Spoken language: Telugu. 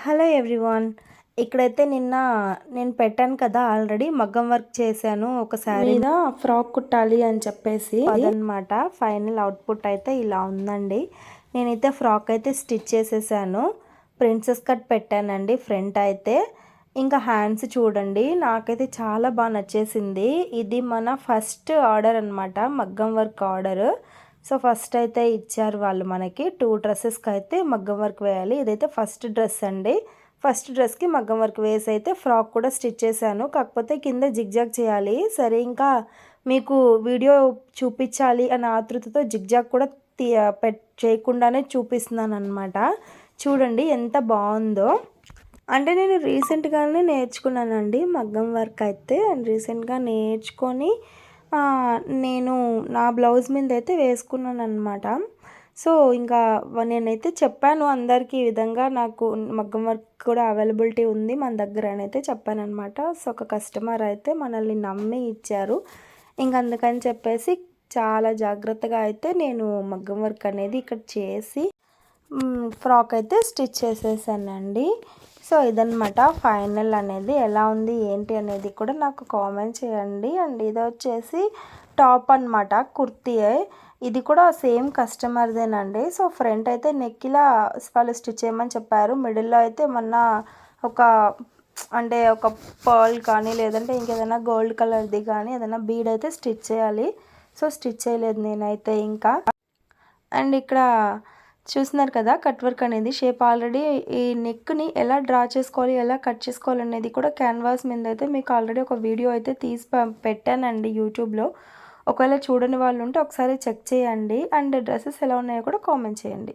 Hello everyone. ఇక్కడైతే నిన్న నేను పెట్టాను కదా, ఆల్రెడీ మగ్గం వర్క్ చేశాను ఒక శారీ మీద ఫ్రాక్ కుట్టాలి అని చెప్పేసి. అదనమాట ఫైనల్ అవుట్పుట్ అయితే ఇలా ఉందండి. నేనైతే ఫ్రాక్ అయితే స్టిచ్ చేసేసాను. ప్రిన్సెస్ కట్ పెట్టానండి ఫ్రంట్ అయితే. ఇంకా హ్యాండ్స్ చూడండి, నాకైతే చాలా బాగా నచ్చేసింది. ఇది మన ఫస్ట్ ఆర్డర్ అనమాట, మగ్గం వర్క్ ఆర్డర్. సో ఫస్ట్ అయితే ఇచ్చారు వాళ్ళు మనకి 2 డ్రెస్సెస్కి అయితే మగ్గం వర్క్ వేయాలి. ఇదైతే ఫస్ట్ డ్రెస్ అండి. ఫస్ట్ డ్రెస్కి మగ్గం వర్క్ వేసి అయితే ఫ్రాక్ కూడా స్టిచ్ చేశాను. కాకపోతే కింద జిగ్జాగ్ చేయాలి. సరే ఇంకా మీకు వీడియో చూపించాలి అనే ఆతృతతో జిగ్జాగ్ కూడా చేయకుండానే చూపిస్తున్నాను అనమాట. చూడండి ఎంత బాగుందో. అంటే నేను రీసెంట్గానే నేర్చుకున్నానండి మగ్గం వర్క్ అయితే. అండ్ రీసెంట్గా నేర్చుకొని నేను నా బ్లౌజ్ మీద అయితే వేసుకున్నాను అనమాట. సో ఇంకా నేనైతే చెప్పాను అందరికీ, ఈ విధంగా నాకు మగ్గం వర్క్ కూడా అవైలబిలిటీ ఉంది మన దగ్గర అని అయితే చెప్పాను అనమాట. సో ఒక కస్టమర్ అయితే మనల్ని నమ్మి ఇచ్చారు. ఇంక అందుకని చెప్పేసి చాలా జాగ్రత్తగా అయితే నేను మగ్గం వర్క్ అనేది ఇక్కడ చేసి ఫ్రాక్ అయితే స్టిచ్ చేసేసానండి. సో ఇదనమాట ఫైనల్ అనేది. ఎలా ఉంది ఏంటి అనేది కూడా నాకు కామెంట్ చేయండి. అండ్ ఇది వచ్చేసి టాప్ అనమాట, కుర్తీ. ఇది కూడా సేమ్ కస్టమర్దేనండి. సో ఫ్రంట్ అయితే నెక్ ఇలా వాళ్ళు స్టిచ్ చేయమని చెప్పారు. మిడిల్లో అయితే మొన్న ఒక అంటే ఒక పర్ల్ కానీ లేదంటే ఇంకేదైనా గోల్డ్ కలర్ది కానీ ఏదైనా బీడ్ అయితే స్టిచ్ చేయాలి. సో స్టిచ్ చేయలేదు నేనైతే ఇంకా. అండ్ ఇక్కడ చూస్తున్నారు కదా కట్ వర్క్ అనేది షేప్. ఆల్రెడీ ఈ నెక్ని ఎలా డ్రా చేసుకోవాలి, ఎలా కట్ చేసుకోవాలి అనేది కూడా క్యాన్వాస్ మీద అయితే మీకు ఆల్రెడీ ఒక వీడియో అయితే తీసి పెట్టానండి యూట్యూబ్లో. ఒకవేళ చూడని వాళ్ళు ఉంటే ఒకసారి చెక్ చేయండి. అండ్ డ్రెస్సెస్ ఎలా ఉన్నాయో కూడా కామెంట్ చేయండి.